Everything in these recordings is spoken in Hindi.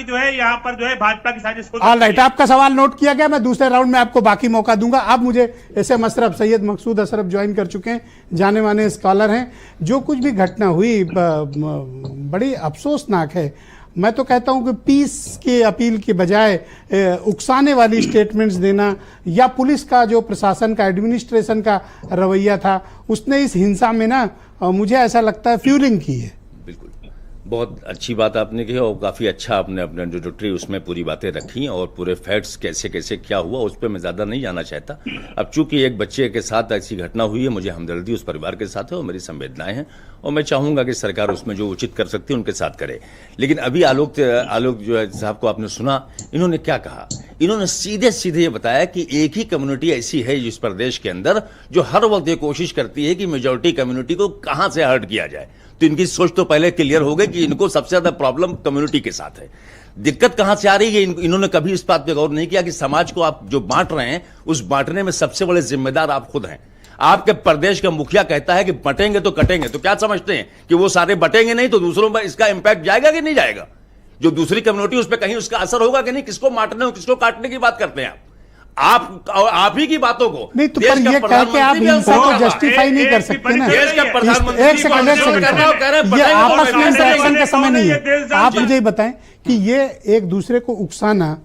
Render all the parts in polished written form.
जो है यहाँ पर जो है भाजपा की साजिश हो ऑल राइट, आपका सवाल नोट किया गया। मैं दूसरे राउंड में आपको बाकी मौका दूंगा। अब मुझे SM अशरफ, सैयद मकसूद अशरफ ज्वाइन कर चुके हैं, जाने माने स्कॉलर हैं। जो कुछ भी घटना हुई बड़ी अफसोसनाक है। मैं तो कहता हूं कि पीस की अपील के बजाय उकसाने वाली स्टेटमेंट्स देना, या पुलिस का जो प्रशासन का, एडमिनिस्ट्रेशन का रवैया था, उसने इस हिंसा में ना मुझे ऐसा लगता है फ्यूलिंग की है। बिल्कुल, बहुत अच्छी बात आपने की और काफ़ी अच्छा आपने अपने इंट्रोडक्टरी उसमें पूरी बातें रखी और पूरे फैक्ट्स कैसे कैसे क्या हुआ उस पर मैं ज़्यादा नहीं जाना चाहता। अब चूंकि एक बच्चे के साथ ऐसी घटना हुई है, मुझे हमदर्दी उस परिवार के साथ है और मेरी संवेदनाएं हैं और मैं चाहूँगा कि सरकार उसमें जो उचित कर सकती है उनके साथ करे। लेकिन अभी आलोक जो है साहब को आपने सुना, इन्होंने क्या कहा? इन्होंने सीधे सीधे ये बताया कि एक ही कम्युनिटी ऐसी है जिस प्रदेश के अंदर जो हर वक्त ये कोशिश करती है कि मेजॉरिटी कम्युनिटी को कहां से हर्ट किया जाए। तो इनकी सोच तो पहले क्लियर हो गई कि इनको सबसे ज्यादा प्रॉब्लम कम्युनिटी के साथ है। दिक्कत कहां से आ रही है, इन्होंने कभी इस बात पे गौर नहीं किया कि समाज को आप जो बांट रहे हैं उस बांटने में सबसे बड़े जिम्मेदार आप खुद हैं। आपके प्रदेश का मुखिया कहता है कि बटेंगे तो कटेंगे, तो क्या समझते हैं कि वो सारे बटेंगे नहीं तो दूसरों पर इसका इंपैक्ट जाएगा कि नहीं जाएगा? जो दूसरी कम्युनिटी उस पर कहीं उसका असर होगा कि नहीं? किसको बांटने और किसको काटने की बात करते हैं आप ही की बातों को नहीं, तो पर ये कह के आप हिंसा को जस्टिफाई नहीं कर सकते ना। देश का प्रधानमंत्री एक सेकंड, ये आपस में इंटरेक्शन का समय नहीं है। आप मुझे ये बताएं कि ये एक दूसरे को उकसाना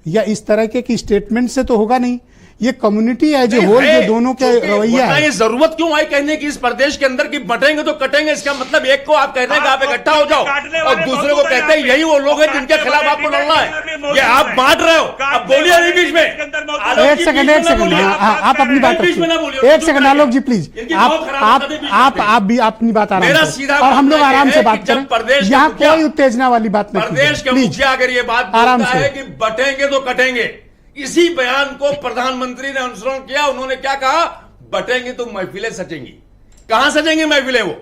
या इस तरह के स्टेटमेंट से तो होगा नहीं। ये कम्युनिटी एज ए होल जो दोनों के रवैया है। ये जरूरत क्यों आई कहने की इस प्रदेश के अंदर की बटेंगे तो कटेंगे? इसका मतलब एक को आप कहते हैं कि आप इकट्ठा हो जाओ और दूसरे को कहते हैं यही वो लोग हैं जिनके खिलाफ आपको लड़ना है। ये आप बांट रहे हो। अब बोलिए नहीं बीच में। एक सेकंड, आप अपनी बात रखिए। एक सेकंड आलोक जी प्लीज, आप भी अपनी बात आराम से, और हम लोग आराम से बात करें। यहाँ कोई उत्तेजना वाली बात नहीं। प्रदेश का मुखिया अगर ये बात बोलता है कि बटेंगे तो कटेंगे, इसी बयान को प्रधानमंत्री ने अनुसरण किया। उन्होंने क्या कहा? बटेंगे तो महफिलें सजेंगी। कहां सजेंगी महफिलें? वो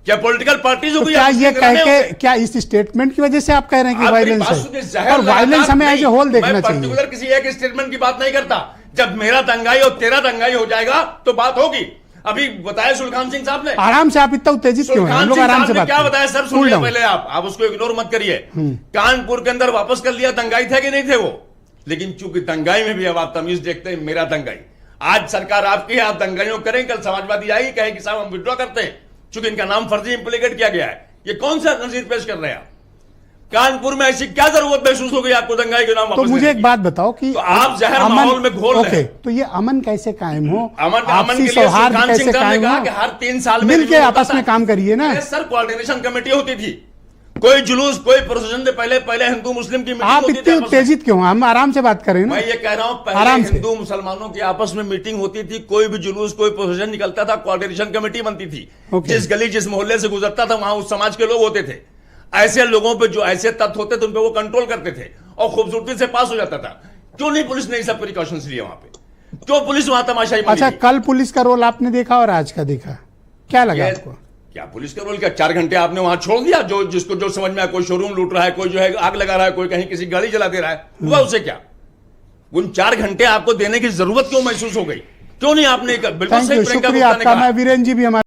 क्या पॉलिटिकल पार्टीज को? क्या ये कह के, क्या इस स्टेटमेंट की वजह से आप कह रहे हैं कि वायलेंस है? और वायलेंस हमें एज ए होल देखना चाहिए। पर्टिकुलर किसी एक स्टेटमेंट की बात नहीं करता। जब मेरा दंगाई और तेरा दंगाई हो जाएगा तो बात होगी। अभी बताया सुलखान सिंह साहब ने। आराम से, आप इतना उत्तेजित क्यों हैं? हम लोग आराम से बात क्या बताया सर? सुनिए पहले आप उसको इग्नोर मत करिए। कानपुर के अंदर वापस कर लिया। दंगाई थे कि नहीं थे वो? लेकिन चूंकि दंगाई में भी अब आप तमीज देखते हैं, मेरा दंगाई। आज सरकार आपकी है, आप दंगाइयों करें, कल समाजवादी आएगी कहें कि साहब हम विड्रॉ करते हैं, चूंकि इनका नाम फर्जी इंप्लीकेट किया गया है। ये कौन सा नजीर पेश कर रहे हैं आप? कानपुर में ऐसी क्या जरूरत महसूस हो गई आपको दंगाई के नाम? तो मुझे एक बात बताओ कि तो आप जहर माहौल में घोल रहे हैं। तो ये अमन कैसे कायम हो? अमन के लिए सौहार्द सुलखान कैसे सिंह साहब ने कायम कहा हो? कि हर 3 साल में मिलके आपस में काम करिए ना। सर कोऑर्डिनेशन कमेटी होती थी, कोई जुलूस कोई प्रोसेशन से पहले हिंदू मुस्लिम की मीटिंग आप होती थी। इतने उत्तेजित क्यों? हम आराम से बात करें ना। मैं ये कह रहा हूं, पहले हिंदू मुसलमानों की आपस में मीटिंग होती थी, कोई भी जुलूस कोई प्रोसेशन निकलता था, कोऑर्डिनेशन कमेटी बनती थी। जिस गली जिस मोहल्ले से गुजरता था वहां उस समाज के लोग होते थे। ऐसे लोगों पे जो ऐसे तत्व होते थे उन पे वो कंट्रोल करते थे और खूबसूरती से पास हो जाता था। क्यों नहीं पुलिस ने ये सब प्रिकॉशंस लिए वहां पे? क्यों पुलिस वहां तमाशाई? अच्छा, कल पुलिस का रोल आपने देखा और आज का देखा, क्या लगा आपको? क्या पुलिस का रोल? क्या 4 घंटे आपने वहां छोड़ दिया? जो जिसको जो समझ में आया, कोई शोरूम लूट रहा है, कोई जो है आग लगा रहा है, कोई कहीं किसी गाड़ी जला दे रहा है, हुआ उसे क्या? उन 4 घंटे आपको देने की जरूरत क्यों महसूस हो गई? क्यों नहीं आपने? बिल्कुल सही, शुक्रिया आपका। मैं वीरेंद्र जी भी हमारे